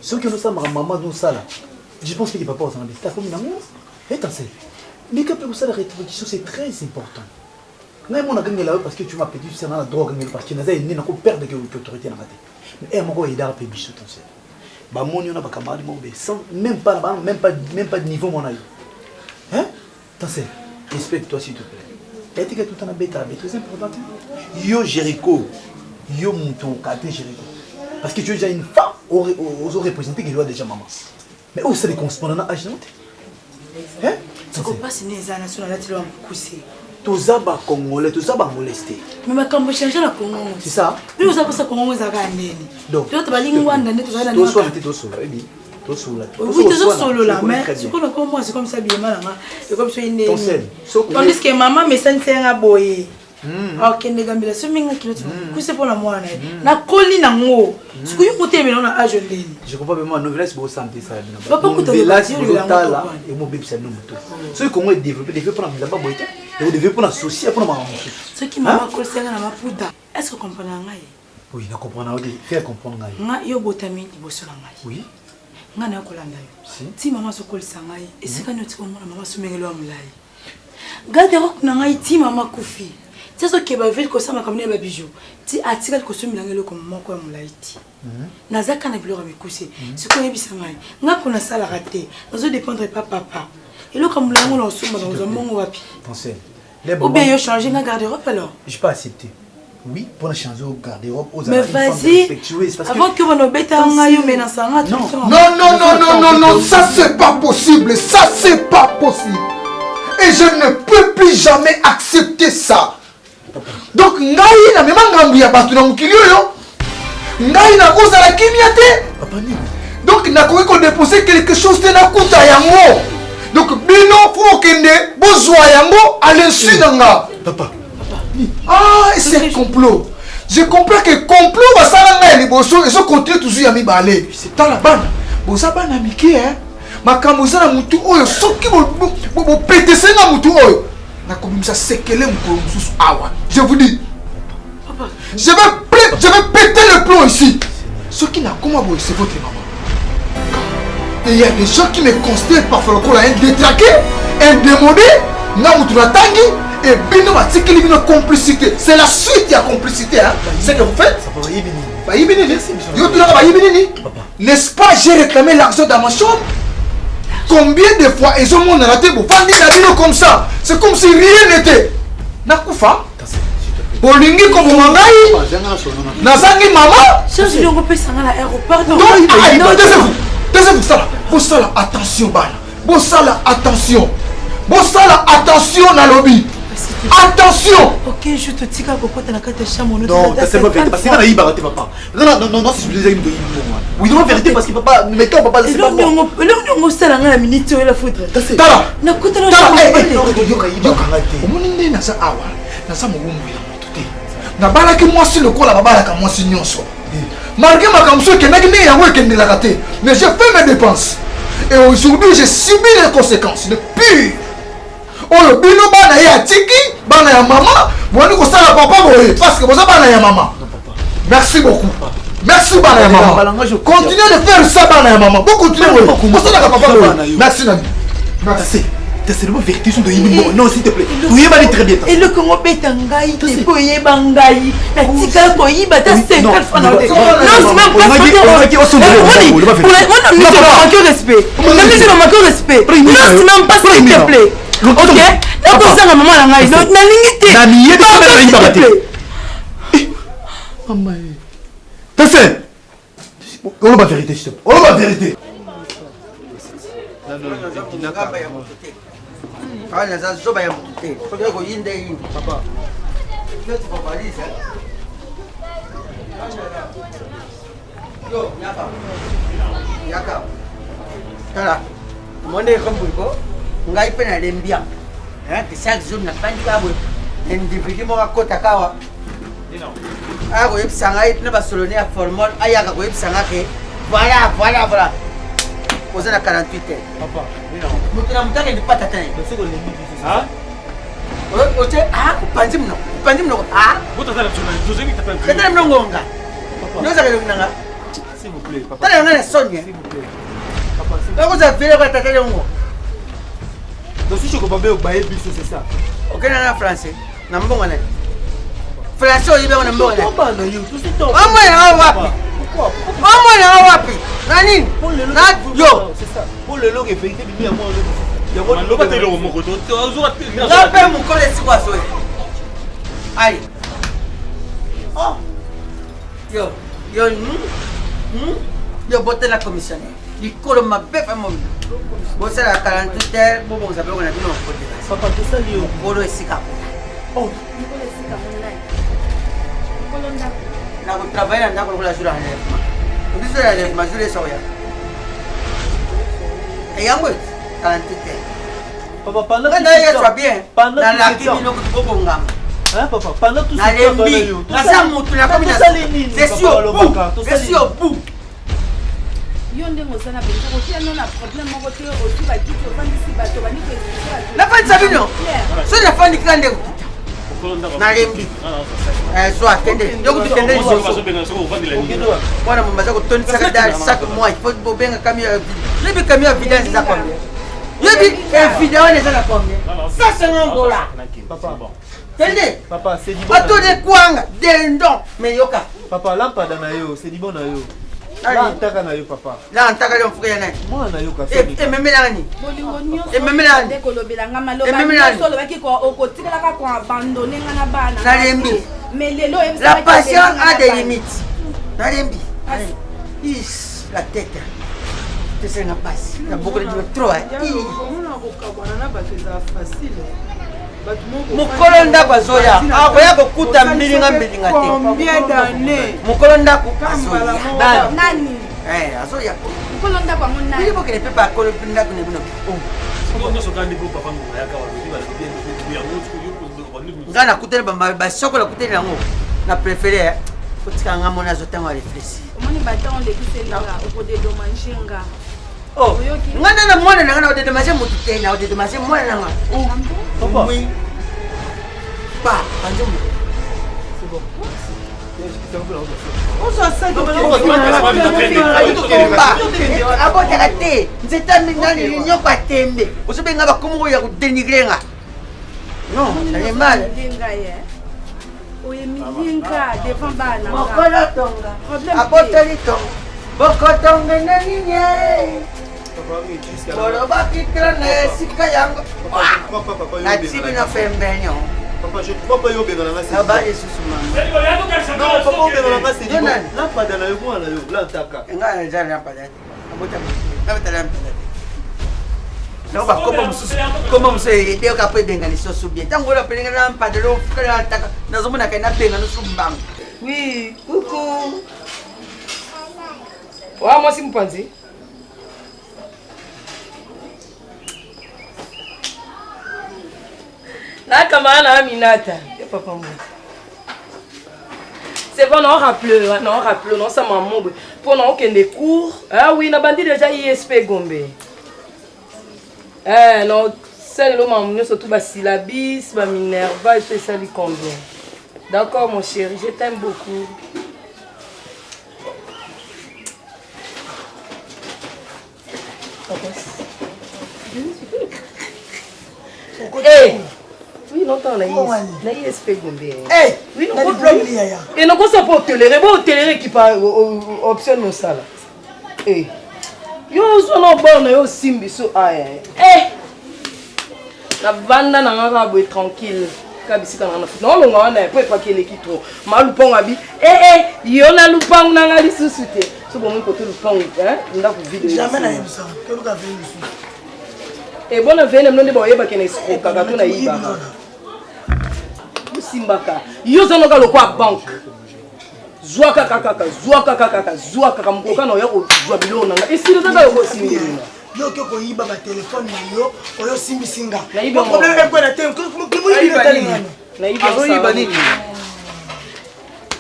soki onosamaka mama ozosala je pense que papa ozanga besta akomi nango etonsele mais quand tu as la rétribution, c'est très important. Je suis là parce que tu m'as pété sur la drogue, parce que tu as perdre l'autorité dans la tête. Mais je suis là pour bichot. Je suis là pour même pas de niveau. Hein? Respecte-toi s'il te plaît. Et tu as tout en bêta, très important. Yo Jericho, yo Mouton, Jericho. Parce que tu es déjà une femme, aux représentés qui doit déjà maman. Mais où c'est les correspondants à âge? Hein? Toza ba congolais, toza ba molesté.
Mais ma cambo changer la Congo.
C'est ça?
Nous ça passe Congo za ka nene.
Donc,
tu vas lingi wanda ne toza na.
Toi soit tu solo, eh bien. Toi solo.
Oui, tu solo là, mais ce qu'on a comme moi c'est comme ça bien mal là. C'est comme ça une.
Ton sel.
Tandis que maman me sent un boy. akende gambela so minga kilo kuse mpona mwana nakoli nango sikoyo kotelemela na age ndeni.
Je comprends bien, nouvelle c'est beau santé ça.
Papa
Nouvelle c'est beau tala et mon bébé ça nous tout. Ce qu'on est développé, développer pour la boîte et on devait pour la société pour maman.
Ce qui m'a collé na maputa. Est-ce que comprendre ngai?
Oui, na comprendre ngai. Faire comprendre ngai.
Nga yo botami liboso na ngai.
Oui.
Nga na kolanda yo. Ti maman so kolisa ngai. Esika nyoti ko mona maman so mengelo amulai. Garde rock na ngai ti maman kufi. Ti so ke ba ville ko sama kamne ba bijou. Ti atika ko so milangelo ko moko ya mulai ti. Nazaka na biloko mikuse. Siko yebisa ngai. Nga ko na sala raté. Nazo dépendre pas papa. Et le comme l'amour en somme dans un monde wapi.
Pensez.
Ou bien yo changer na garde-robe alors.
Je peux accepter. Oui, pour changer au garde-robe aux
mais vas-y. Avant que mon bêta ngayo menasanga.
Non, ça c'est pas possible. Ça c'est pas possible. Et je ne peux plus jamais accepter ça. Donc ngai na mema ngambi ya batu na mukili yo. Ngai na koza la kimiate.
Papa ni.
Donc na ko déposer quelque chose de na kuta yango. Donc bino faut kende bozwa yango à l'insu nanga.
Papa.
Ah, c'est un complot. Je comprends que complot va s'arranger les bosso et ça continue toujours à mi balé. C'est dans la bande. Bossa bana miki hein. Makamuza na mutu oyo soki bo péter ça na mutu oyo. Na komisa sekele mukolo mususu awa. Je vous dis. Papa, je vais péter le plomb ici. Ce qui n'a comment vous c'est votre maman. Et il y a des gens qui me considèrent parfois comme un détraqué, un démodé, na mutu na tangi. Et bino matikili bino complicité. C'est la suite de la complicité hein. C'est que vous faites. N'est-ce pas, j'ai réclamé l'argent dans ma chambre. Combien de fois ils ont mon raté pour faire des bino comme ça. C'est comme si rien n'était. Nakoufa. Bolingi comme mangai. Nazangi maman.
Je suis repris à l'aéroport.
Taisez-vous ça. Bossala attention bana. Bossala attention. Bossala attention na lobby. Attention!
Ok, je te dis que la carte de chambre.
Non, c'est pas vérité. Parce que c'est pas papa. Non, c'est je disais. Oui, non, vérité parce que papa, mais quand papa, c'est pas bon.
On s'est là la minute et la foutre.
Tala!
Na kuta na
chambre. Na bala ki moi si le col la bala ka moi si nyonso. Malgré ma kamso ke nagi ne yango ke la raté. Mais j'ai fait mes dépenses. Et aujourd'hui, j'ai subi les conséquences. Le pire. Oh, bino bana ya tiki, bana ya maman, boni ko sala papa boye parce que boza bana ya maman. Merci beaucoup. Merci bana ya maman. Continuez de faire ça bana ya maman. Beaucoup continuez. Boza la papa boye. Merci Nani. Merci.
C'est seulement vérité sur de Yimbo. Non, s'il te plaît. Tu y vas très bien.
Et le Congo Betangaï, tu peux y bangaï. La tika ko y bata 50 francs. Non, c'est même pas ça. Respect. Non, c'est le respect. Non, c'est même pas ça, s'il te plaît. Ok? Là, pour ça, maman, la ngaï. Non, n'imité.
N'imité. Maman. T'as fait. On va vérité, s'il te plaît. On va vérité.
Ah, les gens sont bien montés. Faut que vous y ayez papa. Tu vas pas dire Yo, yaka. Tala. Monde comme vous, ngai pena lembia. Hein, que chaque jour na pandi ka bo. Individu mo akota kawa. Ah, ko yipsanga itna basolone a formol ayaka ko yipsanga ke. Voilà. Posez la 48 heures. Papa, non. Tu n'as pas de pâte. Ah? Ok, ah, pandim non. Ah? Vous t'as la journée, tu t'as non gonga. Nous avons nanga. S'il vous plaît, papa. T'as la sonne. S'il vous plaît. Papa, là vous avez le tata de ngo. Donc si je comprends bien au baie biso c'est ça. OK, na français. Na mbonga na. Français yibe na mbonga. Papa na yo, tout c'est toi. Ah moi na wapi? Pourquoi na wapi? Nani? Na yo, c'est ça. Pour le long effecté bien moi. Ya moi le battre le moko. Na pe mu kole si kwa soe. Ai. Oh. Yo, yo botte la commissionnaire. Il colle ma bête à mon. Bon, c'est la 48 heures. Bon, vous avez dit non. Papa, tout ça, il y a un bolo et sika. Oh, là, vous travaillez dans la journée. Vous dites la lèvre, ma journée est et il y a un 48 heures. Papa, pendant que tu sois bien, dans la vie, nous avons
papa, pendant tout ce temps,
je suis au bout.
Yo ndenge osana penza kotia no na problème moko te osi bakiti ofandisi bato bani koexpliquer
nafandisa bino so nafandikila ndeko nalembi soit kende yokututende mwana mama aza kotondisaka da chaque mois il faut bobenga camion ya vide yebi camion ya vidange eza combien yebi evide wana eza na combien 150 $. Kende atone kwanga dendon mais yoka
papa lampada na yo c'est du bon na yo ntaka na yo papa
la ntaka leo mfuka ya nani
mwana yo kasi
ememela nani
bolingo nyonso
ememela nani
kolobela nga maloba solo baki ko okotikalaka ko abandonner nga na bana
nalembi
mais lelo
la passion a des limites nalembi is la tête c'est na passe na beaucoup de trop mukolo ndako azoya akoya kokuta mbilinga mbilinga te mukolo ndako azoya
nani
azoya
mukolo ndako yango nani
ili bokele mpe bakolo ndako ne bino nga nakuteli basoko nakuteli yango na préféré kotika nga mona azotango areflesi
omoni batango olekiselinga okodedomange nga
nga nana mwana nanga na odedomage motu te na odedomage mwana nanga oui pas anjomo c'est bon abotaka te nzeta nani nyoko atembe ozobenga bakomo oyo ya kodenigre nga non nalemala
oyemilinga devant bana
mokolo tonga abotoli tonga bokotonga naninye bolobaki tro na esika yango natibi na fembenyo
papa je crois pas yo bengana na c'est
ba yesusu mama
non papa yo bengana na c'est bon la pada na yo mwana yo la ntaka
nga na jana pada abota abota lampada no ba koma musu ede ka pe benga ni sosu bien tango la pelinga na pada lo kala ntaka nazomona kana benga no sumbanga
oui coucou wa moi si mpanzi na camarade na Aminata et papa moi c'est bon on rappelle non ça maman pour non aucun des cours ah oui na bandi déjà ISP Gombe non c'est le maman surtout ba syllabis ba minerva et ça lui convient d'accord mon chéri je t'aime beaucoup hey oui, longtemps, na ISP Gombe.
Eh,
oui,
na diplôme liya ya.
Et non, ça peut tolérer qui par option no sala. Eh. Yo so no bon yo simbi so ay. Eh. La banda na ngaka bo tranquille. Kabisika na foot. Non longa na pe pa kele ki trop. Ma lupong abi. Yo na lupong na ngali susute. So bon ko to lupong, hein? Ndako video.
Jamais na yemsa. Ke luka ve lusu.
Et bon vene mnonde ba yeba kene escroc kaka to na yiba. Simbaka yozo ka lokwa bank zwa kaka mkoka na yo zwa bilona nga esilo zaka yo simbina
yo ke ko yiba ba téléphone na yo oyo simbi singa
na yiba
problème e ko na tem ko mo yiba tani
na yiba nini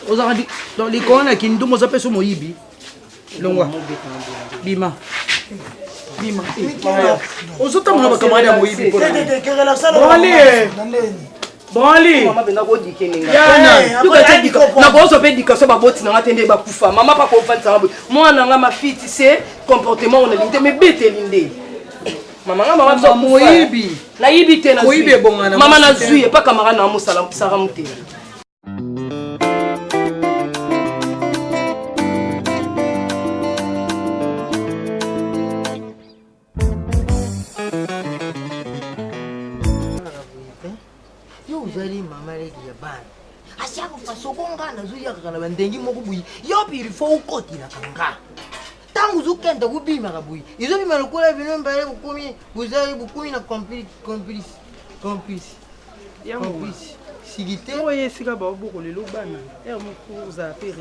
ozaka dans les corona qui ndumo za peso moyibi longwa bima ozotamona bakamadi ya moyibi
po
Bonli. Mama benga ko dikeninga. Na ko so pe dikaso ba boti na ngatende ba kufa. Mama pa ko fanta ngabo. Mwana nga mafiti c'est comportement on limité mais bete linde. Mama nga mama so
moyibi.
Na yibi te na.
Moyibi bongana.
Mama na zuye pa kamara na musala sara mute.
Uzali mama regi ya bana asiako fasokongana zuyakakana bandengi moko buyi yopi ilifo ukoti na kanga tangu zukenda kubima kabuyi izo bima lokola bino mbale bukumi buzali bukumi na complice Sigité.
oye esika baobokolelo bana ere moko ozala pe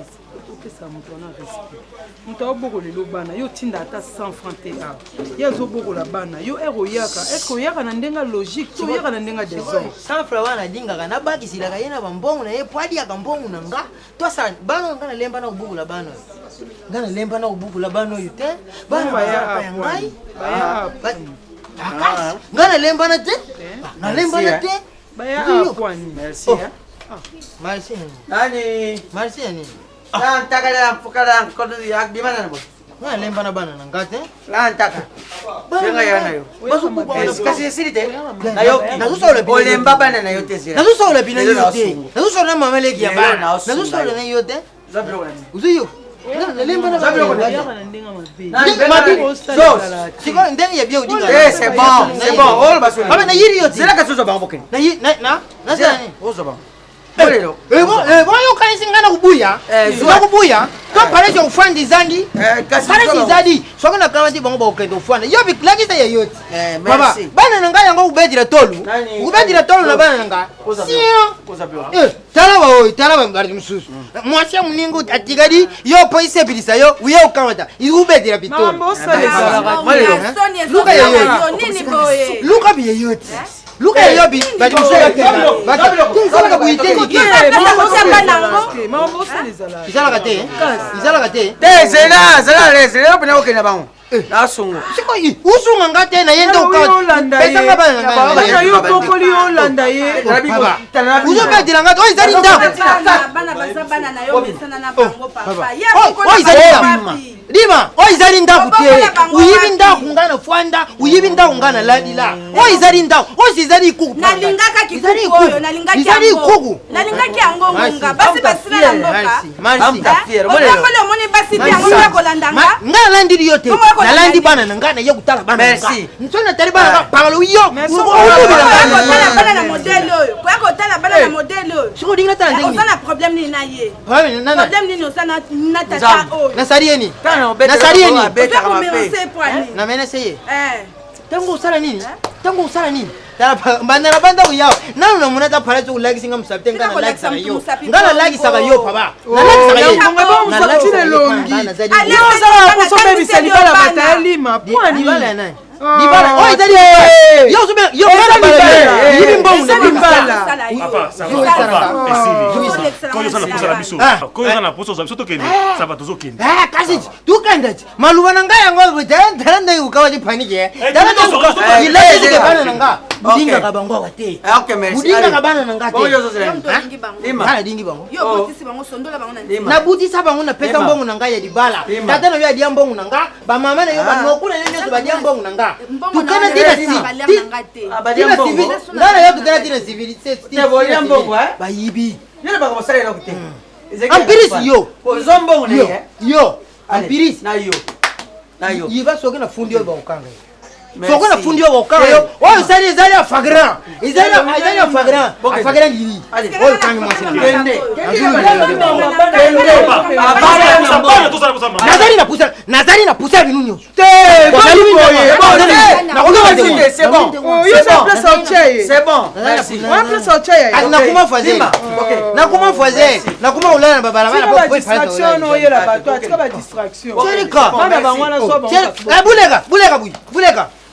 opesa moto wana respect moto aobokolelo bana yo tinda ata 100 francs te awa ye azobokola bana yo ere oyaka eske oyaka na ndenge logique to oyaka na ndenge désordre
100 francs wana dingaka nabakisilaka ye na bambongo na ye po aliaka mbongo na nga tosala bana nga nalemba na kobukola bana nga nalemba na kobukola bana oyo te bana bazalaka ya ngai nga nalembana te nalembana te
Merci.
Merci.
Nani?
Merci nini?
Lantaka la fukala kodo yak di mana bo?
Nga lemba na bana na ngate.
Lantaka. Senga yana yo.
Basu kupa wana.
Kasi sirite. Na yo.
Nazusola bino.
Olemba bana na yo te sira.
Nazusola bino yo te. Nazusola mama leki ya bana. Nazusola na yo te.
Zablo wani.
Uzuyo. Nga lemba na
Zablo
bana.
wani.
Siko ndenge ya bio dinga.
Eh, c'est bon. C'est bon. Ol basu.
Aba na yiri yo te.
Sira ka suzo bango bokeni.
Na sani.
Ozo bango. Bolelo.
Yo kanisi ngana kubuya. Zuwa kubuya. To parece ufandi zandi. Parece zadi. Soka na kama ti bango ba okendo ufanda. Yo biklaki ta yote. Baba, bana nanga yango kubedira tolu. Kubedira tolu na bana nanga. Sio. Tala ba ngari msusu. Mwasi muningu atigadi yo poise bilisa yo uye ukamata. Ubedira bitolu.
Mambo sala.
Luka yote. Luka biye yote. Luka yobi badi musola tena. Tinzala buite niki. Izala kate. Izala kate.
Te zela les leo pena okena bango. Na sungu.
Siko usunga ngate na yenda ukata. Pesa ngaba na.
Bana yo bokoli Holanda ye.
Uzo bedira ngate o izali nda.
Bana baza bana na yo mesana na bango papa.
O izali nda. Dima, o izali nda kutie. Uyibi nda kungana fwanda, uyibi nda kungana ladila. O izali nda, o izali kuku.
Nalingaka kikuku oyo, nalingaki yango.
Izali kuku.
Nalingaki yango ngunga. Basi basina na mboka.
Merci.
Okambole omoni basi bi yango ya kolandanga.
Nga landi yote. Nalandi bana na ngana ye kutala bana.
Merci.
Nsona tali bana paralo yo.
Bana na modèle oyo. Kwa kotala bana na modèle oyo.
Siko dinga tala ndenge.
Osana problème ni na ye.
Nana.
Problème ni osana na tata oyo.
Nasari yeni.
Nasari yeni.
Na mena seye. Tango usala nini? Tango usala nini? Bandana banda uyao. Nanu na munata parece ulagi singa musapite ngana lagi saka yo. Ngana lagi saka yo papa. Na lagi saka yo.
Na lagi saka yo. Yo za kusomba bisali bala batali mapwani.
Dibala nani? Dibala. Oh itali. Yo sube yo ngana bala. Yibi mbongo na dibala.
Papa, ça va. Esili. Koyo sana kusala biso. Koyo sana poso za biso to kende. Ça va tozo kende.
Kasi tu kende. Maluwa nanga yango butanda nda ukawa di panike. Dana ukawa. Ile ke bana nanga. Budinga kabango wate.
Okay, merci.
Budinga kabana nanga te.
Boyo zo zela.
Lima dingi bango.
Yo botisi bango sondola bango na ndima.
Na butisa bango na pesa mbongo nanga ya dibala. Tata na yo adia mbongo nanga. Ba mama na yo ba nokuna nyo ba dia mbongo nanga. Tukana dina si. Dina civil. Ngana yo tukana dina civil.
Te boya mbongo
ba yibi.
Yele ba ko sala lokute.
Ampiris yo.
Zo mbongo na ye.
Yo. Ampiris
na yo. Na yo.
Yiba soke na fundi yo ba ukanga. Soko na fundi yo ukanga yo. Oyo sali ezali afagra. Ezali afagra. Afagra ngiri. Oyo kangi mwasi.
Kende.
Nazari na pusa binunyo.
C'est bon. C'est bon. Merci.
Nakuma fazer. Nakuma fazer. Nakuma ulala na barabara
ba distraction oyo la bato atika ba distraction.
Cherika.
Bana bangwana so bango.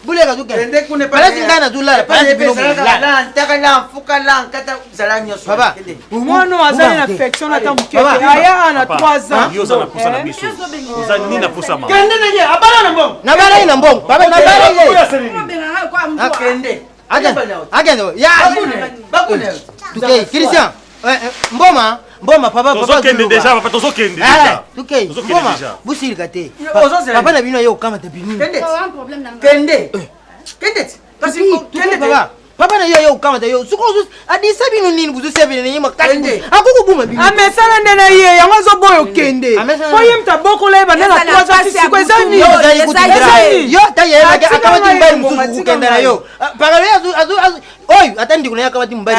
Bulega tu
kende kune pa.
Parece ngana tu la. Parece bino
la ntaka la fuka la nkata zala nyoso.
Baba.
Mwana azali na affection ata mukeke. Aya na 3 ans.
Yo sana pusa na biso. Ozali nini na pusa mama.
Kende na ye abala na mbongo.
Na bara ina mbongo. Baba na bara
ye. Kende.
Agenda. Ya.
Bakune.
Tukei Christian. Mboma papa
tozo kende déjà papa tozo kende déjà.
Tukei. Mboma busirika te. Papa na bino yo kama te binu.
Kende. Kasi kende
baba. Papa na yo kama te yo. Suko adisa bino nini buzu sebe ni makati. Akuku buma bino.
Amesana ndena ye yango zo boyo kende. Boye mtaboko le bana na 3 ans siko ezani.
Yo ta ye la akama timbai mzuzu kenda na yo. Paka yo azu oy atandi kuna yakama timbai.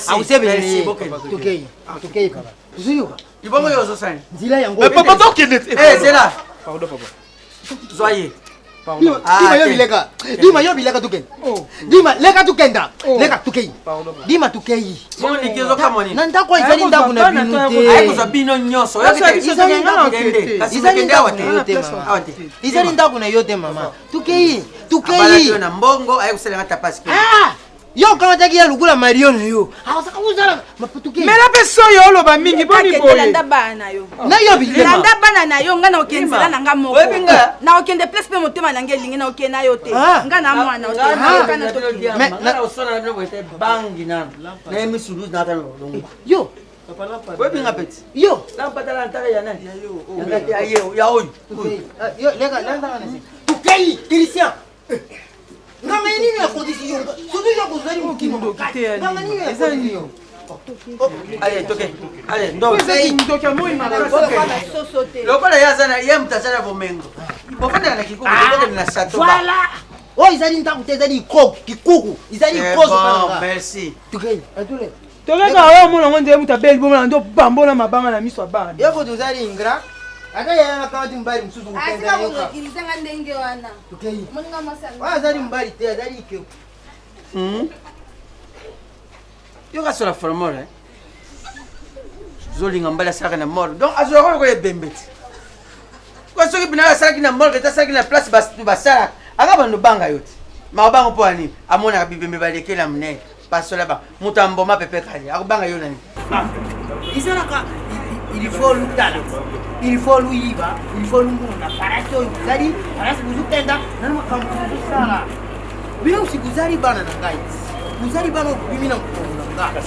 Au sebe ni. Tukei papa. Zuyo.
Ibongo yo zo sana.
Nzila yango.
Papa to kende.
C'est là.
Pardon papa.
Zoye.
Dima yo bileka. Dima yo bileka tukenda. Dima leka tukenda. Leka tukei. Dima tukei.
Moni kezo kama nini?
Nanda kwa izali ndaku na bino te.
Aiko za bino nyoso.
Izali ndaku kende.
Izali ndaku yote mama.
Awate. Izali ndaku na yote mama. Tukei.
Abala yo na mbongo aiko sele ngata paske.
Yo kama taki ya lugula Mario na yo. Awasaka uzala maputuke.
Mela peso yo oloba mingi boni boye.
Landa bana yo.
Na yo bilema.
Landa bana na yo nga na okenzela na nga moko. Na okende place pe motema na ngelingi na okena yo te. Nga na mwana okena to.
Na usona na bino ete bangi na. Na emi sulu na ta longo.
Yo.
Wewe binga peti.
Yo.
Lampa tala ntaka ya nani? Ya yo. Ya oyu.
Yo lega landa na se. Tukei Christian. Nganga nini ya condition? Surtout ya kuzali mkindo. Nganga nini ya condition?
Allez, toke. Allez, ndo.
Ndoka moi
Lokola yazana ye mtazana bomengo. Bofanda na kikuku bofanda na sato.
Voilà. Oh, izali ntaku te izali kikuku. Izali kozo
kana. Merci.
Tukei. Atule.
toleka oyo mona ngo nde muta beli bomona ndo bambola mabanga na miso abana.
Yoko tuzali ingra. Aka yana kama mbali msuzu
kupenda yoka. Asika kuzilizanga ndenge wana.
Tukei.
Moninga masanga.
Wa zali mbali te azali ikyo.
Yoka sola formol zolinga mbala saka na mort. Donc azoka ko ebembeti. Ko soki bina saka na mort eta saka na place basala. Aka bando banga yote. Mabanga po ani amona bibembe balekela mne. Pasola ba mutambo mapepe kali. Akubanga yo nani?
Isaraka il faut l'utala. Il faut l'uiba, il faut l'unguna. Paracho zali, paracho buzukenda, nanu makambu sala. Bila usikuzali bana na ngai. Uzali bana kubimina kukonga.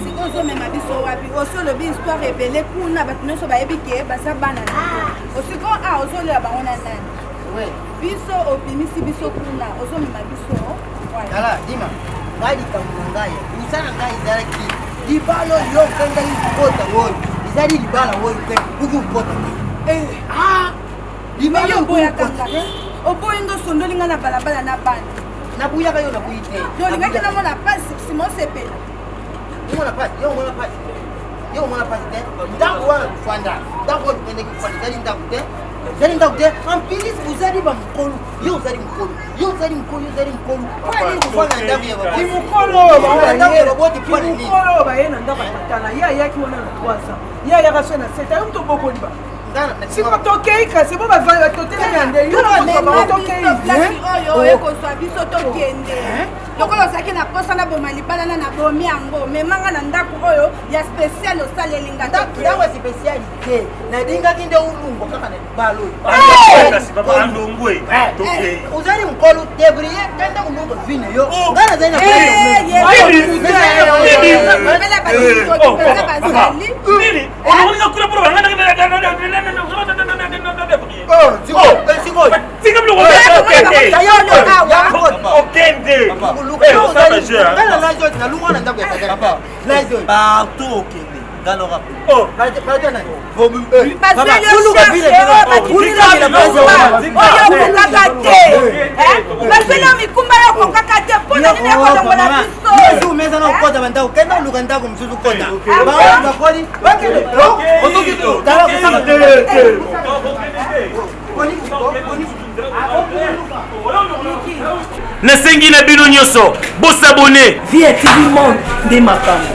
Sikozo mema biso wapi. Oso le bi histoire rebelle kuna batunoso ba ebike basa bana. Osiko ozo le abangona nani.
Ouais.
Biso opimisi biso kuna. Ozo mema biso.
Ala, dima. Ngali kamungai. Usana ngai zalaki. Libalo yo kenda ikota woi. Izali libala woi kenda ukukota.
Libalo yo boya kanga. Oboyendo sondolinga na balabala na bana.
Na buya bayo na buyite.
Yo linga na mona passe Simon Sepela.
Yo mona passe de. Ndango wana kufanda. Ndango tende kufanda zali ndango de. Zali ndango de. Ampilis uzali ba mkolo. Yo zali mkolo. Kwani kufanya ndango ya baba.
Kimukolo ba
ndango ya baba ti kwani.
Kimukolo ba yena ndaka patana. Ya yaki wana na kwasa. Ya yaka sona seta yo mto boko liba. Siko tokei kasi bo bavanga totela yande yo ko tokei
oyo ko swa biso tokende lokolo saki na posa na boma libala na bomi yango memanga na ndako oyo ya special osalelinga
ndako specialité na dinga kinde ulungo kaka na balo
kasi baba andongwe tokei
uzali mkolo debrier kende ulungo vine yo ngana zaina
nasengi na bino nyonso bosabone
Vie TV Monde nde makambo.